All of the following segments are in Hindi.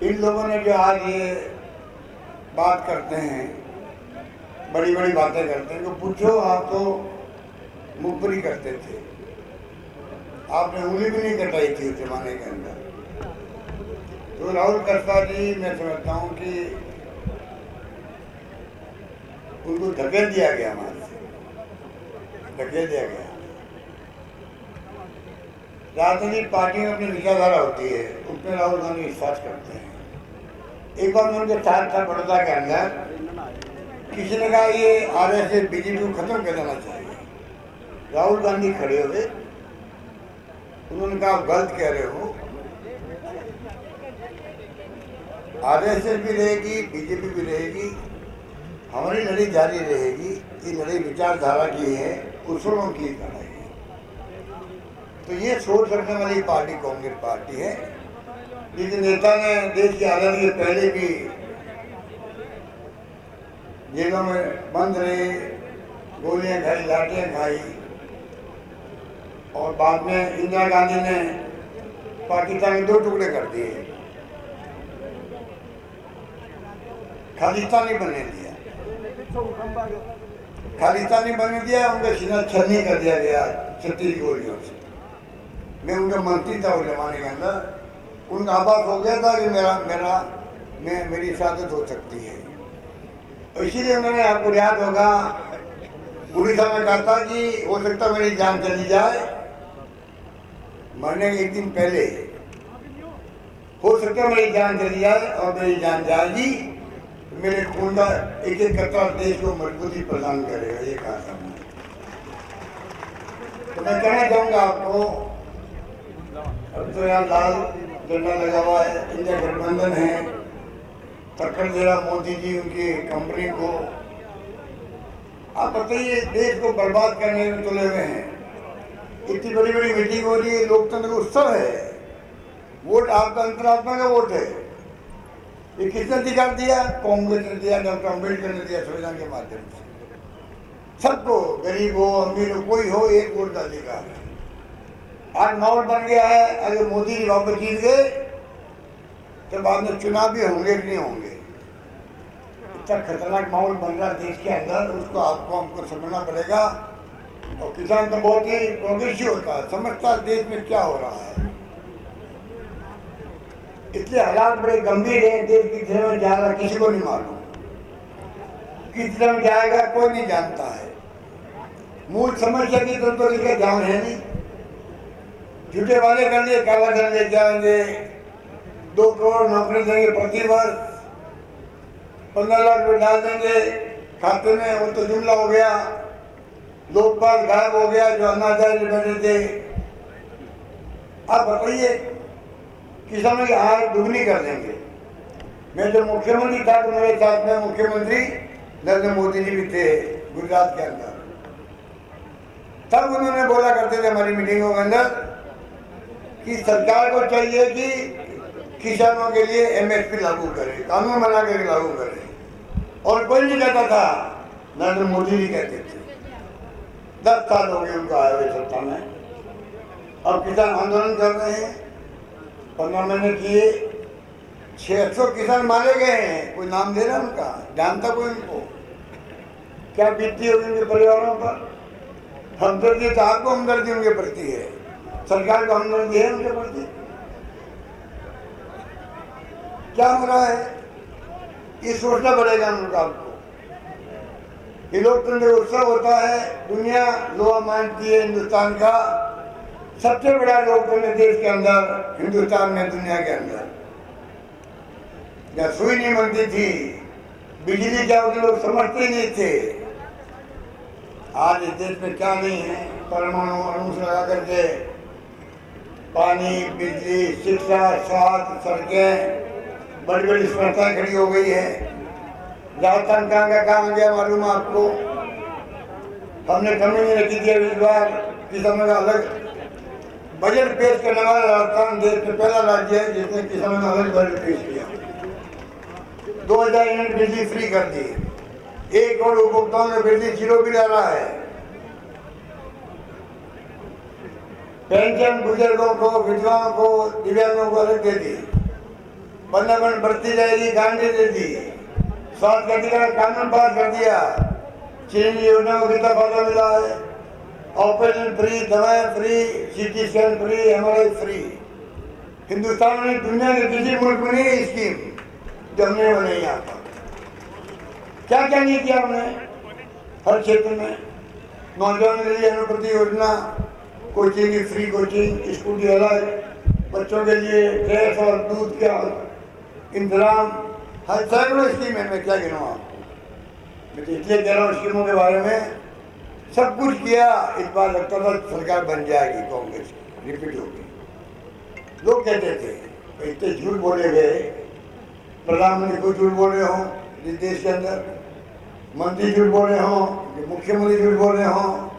इन लोगों ने जो आज ये बात करते हैं, बड़ी बड़ी बातें करते हैं, तो पूछो आप तो मुखबरी करते थे, आपने उंगली भी नहीं कटाई थी उस जमाने के अंदर। तो राहुल करसा जी, मैं समझता हूँ कि उनको धकेल दिया गया, हमारे से धकेल दिया गया। राजनीतिक पार्टी में अपनी विचारधारा होती है, उसमें राहुल गांधी विश्वास करते हैं। एक बार उनके साथ था बड़ौदा के अंदर, किसी ने कहा ये आरएसएस बीजेपी को खत्म कर देना चाहिए। राहुल गांधी खड़े हुए, उन्होंने कहा आप गलत कह रहे हो, आरएसएस भी रहेगी, बीजेपी भी रहेगी, हमारी लड़ाई जारी रहेगी। ये लड़ाई विचारधारा की है, उसूलों की लड़ाई है। तो ये सोच रखने वाली पार्टी कांग्रेस पार्टी है, जिस नेता ने देश की आज़ादी के पहले भी जेलों में बंद रहे, गोलियां खाई, लाठियां खाई, और बाद में इंदिरा गांधी ने पाकिस्तान के 2 टुकड़े कर दिए, खालिस्तानी बनने दिया, खालिस्तानी बनने दिया, उनका सीना छलनी कर दिया गया 36 गोलियों से। मैं उनका मंत्री था उस जमाने के अंदर, उनका आभास हो गया था कि मेरी शहादत हो सकती है। इसीलिए उन्होंने, आपको याद होगा, उड़ीसा में कहा था कि हो सकता मेरी जान चली जाए, मरने के 1 दिन पहले हो सकता मेरी जान चली जाए, और मेरी जान जाएगी तो मेरे खून का एक एक कतरा देश को मजबूती प्रदान करेगा, ये कहा था। तो मैं कहना चाहूँगा आपको, अब तो यहाँ लाल झंडा लगा हुआ है, इंडिया गठबंधन है, टक्कर दे रहा मोदी जी उनकी कंपनी को। आप बताइए, देश को बर्बाद करने में तुले हुए हैं। इतनी बड़ी बड़ी मीटिंग हो रही है, लोकतंत्र का उत्सव है, वोट आपका अंतरात्मा का वोट है। ये किसने अधिकार दिया? कांग्रेस ने दिया, डॉक्टर अम्बेडकर ने दिया, संविधान के माध्यम से। सबको, गरीब हो अमीर हो, कोई हो, एक वोट का अधिकार है। आज माहौल बन गया है, अगर मोदी जी वापस जीत गए तो बाद में चुनाव भी होंगे कि नहीं होंगे। इतना खतरनाक माहौल बन रहा है देश के अंदर, उसको हमको समझना पड़ेगा। और किसान तो बहुत ही प्रोग्रेसिव होता है, समझता है देश में क्या हो रहा है। इसलिए हालात बड़े गंभीर है, देश किस दिशा में जा रहा है किसी को नहीं मालूम, किस दिशा में जाएगा कोई नहीं जानता है। मूल समस्या की तरफ तो लेकर ध्यान है नहीं, झूठे वाले कर लिए, काला धन ले जाएंगे, 2 करोड़ नौकरी देंगे प्रति वर्ष, 15 लाख रुपये डाल देंगे खाते में, वो तो जुमला हो गया। लोकपाल गायब हो गया, जो अनाचार्य बैठे थे। आप बताइए, किसानों की आय दुगनी कर देंगे। मैं जब मुख्यमंत्री था तो मेरे साथ में मुख्यमंत्री नरेंद्र मोदी जी भी थे गुजरात के अंदर। तब उन्होंने बोला करते थे हमारी मीटिंगों के अंदर कि सरकार को चाहिए कि किसानों के लिए एमएसपी लागू करे, कानून बना कर लागू करे, और कोई नहीं कहता था, नरेंद्र मोदी जी कहते थे। 10 साल हो गए उनको आए हुए सत्ता में, अब किसान आंदोलन कर रहे हैं। 15 महीने किए, 600 किसान मारे गए हैं। कोई नाम दे रहा है उनका? जानता कोई उनको? क्या बीतती होगी उनके परिवारों पर? हमदर्दी तो आपको हमदर्दी उनके प्रति है, सरकार को हमदर्दी है उनके प्रति? क्या हो रहा है ये सोचना पड़ेगा उनका। आपको ये लोकतंत्र उत्सव होता है, दुनिया लोहा मानती है हिंदुस्तान का सबसे बड़ा लोकतंत्र देश के अंदर, हिंदुस्तान में, दुनिया के अंदर। जहाँ सुई नहीं बनती थी, बिजली क्या होती लोग समझते नहीं थे। आज इस देश में क्या नहीं है, परमाणु अणु से लगा करके पानी, बिजली, शिक्षा, स्वास्थ्य, सड़कें, बड़ी बड़ी संस्थाएं खड़ी हो गई है। राजस्थान कहाँ का काम आ गया मालूम है आपको? हमने कमी नहीं रखी थी इस बार, किसानों का अलग बजट पेश करने वाला राजस्थान देश में पहला राज्य है जिसने किसानों का अलग बजट पेश किया। 2000 यूनिट बिजली फ्री कर दी, 1 करोड़ उपभोक्ताओं ने बिजली 0 बिल आ रहा है। पेंशन बुजुर्गों को, विधवाओं को, दिव्यांगों को अलग दे दी। बंदापन बढ़ती जाएगी, गांधी दे दी, स्वास्थ्य का अधिकार कानून पास कर दिया, चीन योजना को कितना फायदा मिला है, ऑपरेशन फ्री, दवाएं free, CT scan free, MRI free. Hindustan में दुनिया के किसी मुल्क में नहीं है स्कीम जो हमने बनाई यहाँ पर। क्या क्या नहीं किया हमने हर क्षेत्र में। नौजवानों के लिए अनुपति योजना, कोचिंग की फ्री कोचिंग, स्कूल की अलग, बच्चों के लिए ड्रेस और दूध का इंतजाम, हर सैकड़ों स्कीम है। मैं क्या गिनूँ आपको, मैं तो इसलिए कह रहा हूँ स्कीमों के बारे में। सब कुछ किया, इस बार लगता था सरकार बन जाएगी कांग्रेस की, रिपीट होगी। लोग कहते थे इतने झूठ बोले गए, प्रधानमंत्री को झूठ बोले हों इस देश के अंदर, मंत्री झूठ बोले हों, मुख्यमंत्री झूठ बोले हों,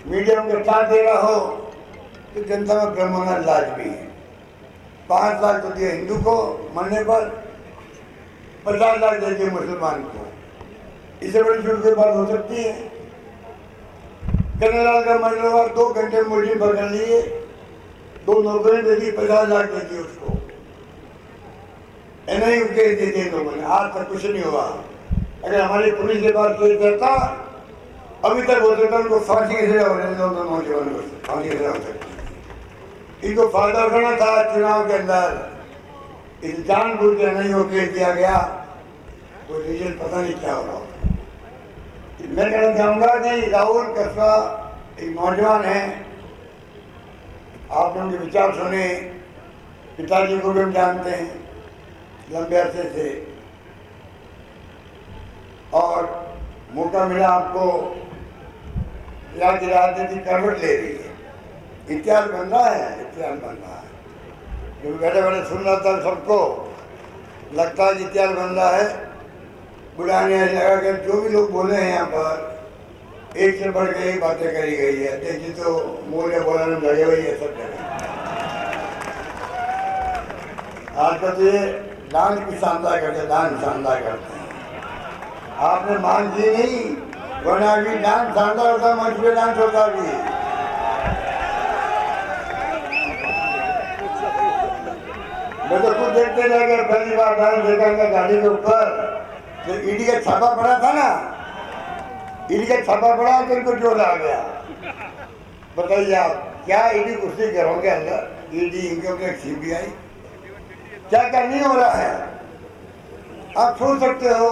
मीडिया उनके साथ दे रहा हो, तो जनता में ब्रह्मांड लाज भी है। 5 लाख तो दिए हिंदू को मरने पर, 50 लाख दे दिए मुसलमान को। इससे बड़ी झूठ की बात हो सकती है। कन्हैयालाल का मरने हुआ, 2 घंटे मुर्गी पकड़ लिए, 2 नौकरी दे दी, 50 लाख दे दिए उसको। नहीं उनके दे दिए लोगों ने, आज तक कुछ नहीं हुआ। अगर हमारी पुलिस के पास केस रहता, अभी तक हो सकता उनको फांसी की सजा हो रही, दोनों नौजवानों को फांसी की सजा हो सकती। इनको फायदा उठाना था चुनाव के अंदर, इस जानबूझ के नहीं हो केस दिया गया, कोई रिजल्ट पता नहीं क्या हो रहा। मैं कहना चाहूँगा कि राहुल कसबा एक नौजवान है, आपने उनके विचार सुने, पिताजी को भी हम जानते हैं लंबे अरसे से, और मौका मिला आपको, यहाँ की राजनीति करवट ले रही है, इतिहास बन रहा है, इतिहास बन रहा है। जो बैठे बैठे सुन रहा था सबको लगता है कि इतिहास बन रहा है। बुढ़ाने लगा कि जो भी लोग बोले हैं यहाँ पर, एक से बढ़ के एक बातें करी गई है। देखिए तो मूल्य बोलाने में लगे हुए है सब जगह। आज का तो ये डांस भी शानदार करते हैं, डांस शानदार करते हैं। आपने मांग की नहीं, वरना भी डांस शानदार होता, मंच पे डांस होता भी। मैं तो खुद देखते जाकर पहली बार डांस देखा गाड़ी के ऊपर, तो ईडी का छापा पड़ा था ना, ईडी का छापा पड़ा तो इनको जोर आ गया। बताइए आप क्या ईडी कुर्सी करोगे अंदर, ईडी इनकम टैक्स सीबीआई, क्या क्या नहीं हो रहा है आप सोच सकते हो।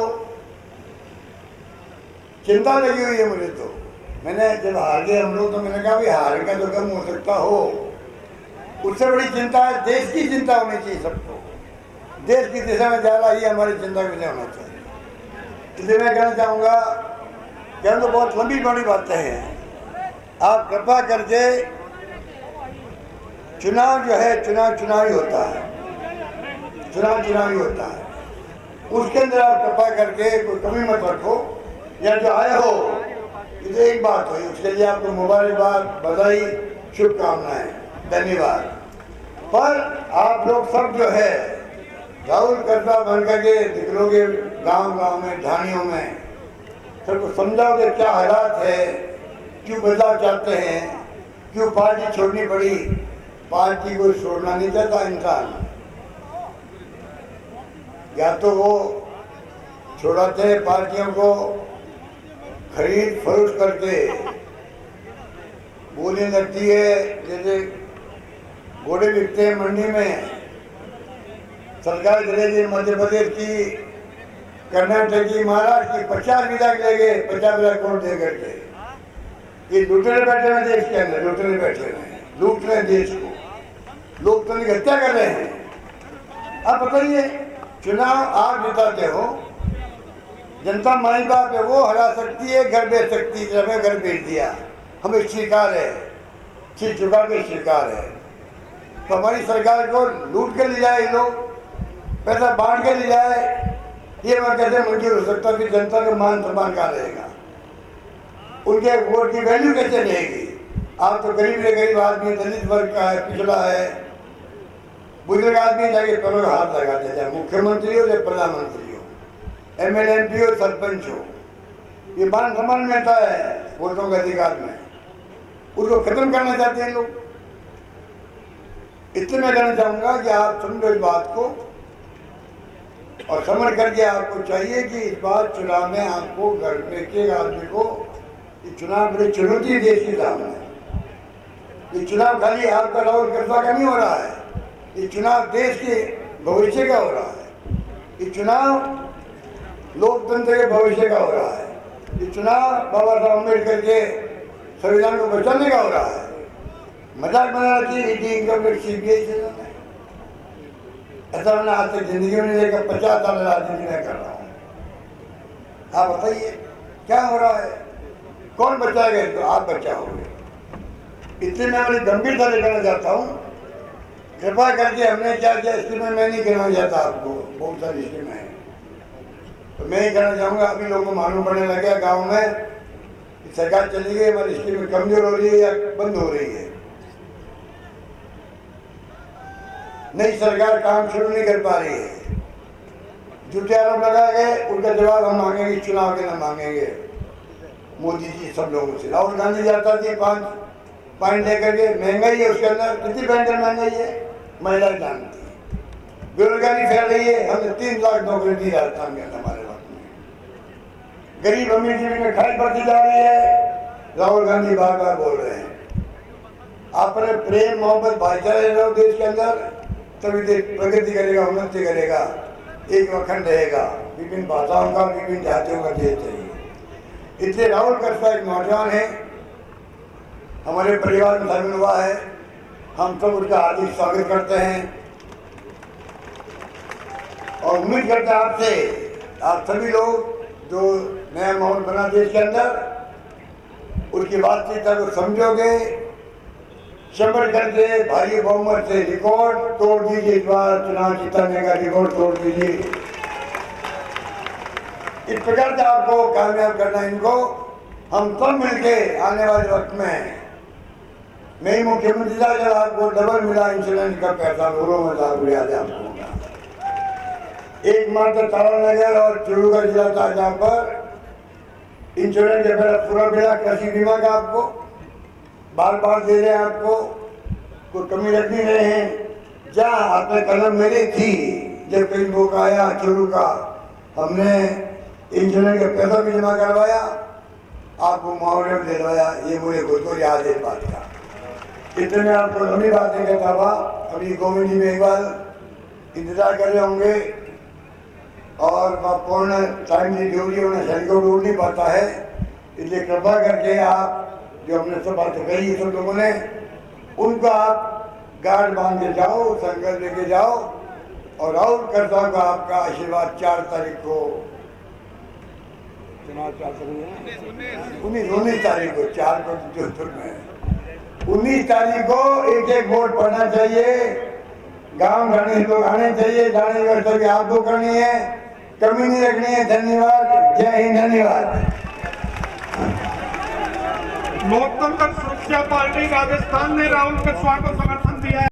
चिंता लगी हुई है मुझे तो। मैंने जब हार गए हम लोग तो मैंने कहा भी हार का तो कम हो सकता हो, उससे बड़ी चिंता है देश की चिंता होनी चाहिए सबको। देश की दिशा में जा रहा ही हमारी चिंता भी नहीं होना चाहिए। इसलिए मैं कहना चाहूँगा कि हम तो बहुत लंबी बड़ी बातें हैं, आप कृपा करके चुनाव जो है चुनावी होता है, चुनावी होता है, उसके अंदर आप कृपा करके कोई कमी मत रखो। या जो आए हो ये तो एक बात हुई, उसके लिए आपको मुबारकबाद, बधाई, शुभकामनाएं, धन्यवाद। पर आप लोग सब जो है राहुल कर्जा बन करके निकलोगे गांव में, ढानियों में, सबको समझाओगे क्या हालात है, क्यों बदलाव चाहते हैं, क्यों पार्टी छोड़नी पड़ी। पार्टी को छोड़ना नहीं चाहता इंसान, या तो वो छोड़ाते हैं पार्टियों को खरीद फरोख्त करके, बोली लगती है जैसे घोड़े बिकते हैं मंडी में। सरकार चलेगी मध्य प्रदेश की, कर्नाटक की, महाराष्ट्र की, 50 बीघा ले गए, 50 बीघा करोड़ दे करके। ये लूटने बैठे हैं देश के अंदर, लूटने बैठे हैं, लूट रहे हैं देश को, लोकतंत्र की हत्या कर रहे हैं। अब बताइए, चुनाव आप जिताते हो, जनता माई बाप है, वो हरा सकती है, घर बेच सकती है। हमें घर बेच दिया, हमें स्वीकार है, सिर झुका के स्वीकार है। तो हमारी सरकार को लूट के ले जाए लोग, पैसा बांट के ले जाए, ये मैं कैसे मंजूर हो सकता कि जनता का मान सम्मान कहाँ रहेगा, उनके वोट की वैल्यू कैसे रहेगी। आप तो गरीब से गरीब आदमी, दलित वर्ग का है, पिछड़ा है, बुजुर्ग आदमी जाके पैरों का हाथ लगाते, चाहे मुख्यमंत्री हो चाहे प्रधानमंत्री हो, एमएलए एमपी हो, सरपंच हो, ये मान सम्मान मिलता है वोटों के अधिकार में, उसको खत्म करना चाहते हैं लोग। इसलिए मैं कहना चाहूँगा कि आप समझो इस बात को और समझ करके आपको चाहिए कि इस बार चुनाव में आपको घर में एक आदमी को ये चुनाव बड़ी चुनौती है देश के सामने। ये चुनाव खाली आपका राहुल कर्जा का नहीं हो रहा है, ये चुनाव देश के भविष्य का हो रहा है, ये चुनाव लोकतंत्र के भविष्य का हो रहा है, ये चुनाव बाबा साहब अम्बेडकर के संविधान को बचाने का हो रहा है। मजाक बनाना चाहिए कि इनकम टैक्स सीबीआई से ऐसा मैंने आज तक जिंदगी में नहीं देखा। 50 साल राजनीति में कर रहा हूँ। आप बताइए क्या हो रहा है, कौन बचाएगा इसको? आप बचाओगे। इसलिए मैं बड़ी गंभीरता से कहना चाहता हूँ, कृपा करके हमने क्या किया स्कीमें मैं नहीं कहना चाहता आपको, बहुत सारी स्कीमें हैं तो मैं ही कहना चाहूँगा। अभी लोगों को मालूम पड़ने लगा गाँव में कि सरकार चली गई, हमारी स्कीमें कमजोर हो रही है या बंद हो रही है। नई सरकार काम शुरू नहीं कर पा रही है। झूठे आरोप लगा गए, उनका जवाब हम मांगेंगे, चुनाव के ना मांगेंगे मोदी जी सब लोगों से। राहुल गांधी जाता थी 5 पॉइंट लेकर के, महंगाई है उसके अंदर कितनी भयंकर महंगाई है, महिलाएं जानती है। बेरोजगारी फैल रही है, हमने 3 लाख नौकरी दी राजस्थान के अंदर हमारे वक्त में। गरीब अमीर जीवन में खाई बढ़ती जा रही है। राहुल गांधी बार बार बोल रहे हैं अपने प्रेम मोहब्बत भाईचारे रहो देश के अंदर, तभी देश प्रगति करेगा, उन्नति करेगा, एक अखंड रहेगा। विभिन्न भाषाओं का, विभिन्न जातियों का देश चाहिए। इसलिए राहुल कर्जा एक नौजवान है, हमारे परिवार में शामिल हुआ है, हम सब उसका हार्दिक स्वागत करते हैं और उम्मीद करते हैं आपसे, आप सभी लोग जो नया माहौल बना देश के अंदर, उसकी बातचीत को समझोगे, शंबर करके भारी बहुमत से रिकॉर्ड तोड़ दीजिए। इस बार चुनाव जिताने का रिकॉर्ड तोड़ दीजिए। इस प्रकार से आपको कामयाब करना, इनको हम सब मिलके आने वाले वक्त में, मैं ही मुख्यमंत्री था जब आपको डबल मिला इंश्योरेंस का पैसा, दोनों में लागू याद है आपको। एकमात्र तारानगर और चूरू का जिला था जहाँ पर इंश्योरेंस का पैसा पूरा मिला, कृषि बीमा का आपको बार बार दे रहे हैं, आपको कोई कमी रख नहीं रहे हैं। जहाँ हाथ में कलम मेरी थी, जब कहीं मौका आया चूरू का, हमने इंश्योरेंस का पैसा भी जमा करवाया, आपको मुआवजा भी दिलवाया। ये मुझे खुद को याद है बात का। इतने में आपको लंबी बातें कहता हुआ अभी गोविंद जी में एक बार इंतजार कर रहे होंगे और पूर्ण टाइम की ड्यूटी उन्हें सैनिकों को उड़ नहीं पाता है। इसलिए कृपा करके आप जो हमने सब बातें कही सब लोगों ने, उनको आप गार्ड बांध के जाओ, संकल्प लेके जाओ और राहुल कर्जा का आपका आशीर्वाद 4 तारीख को, चुनाव 19 तारीख को, 4 को जोधपुर में, 19 तारीख को एक एक वोट पड़ना चाहिए। गांव घाने लोग आने चाहिए, जाने की सभी आपको करनी है, कमी नहीं रखनी है। धन्यवाद, जय हिंद, धन्यवाद। लोकतंत्र सुरक्षा पार्टी राजस्थान ने राहुल कर्जा को समर्थन दिया है।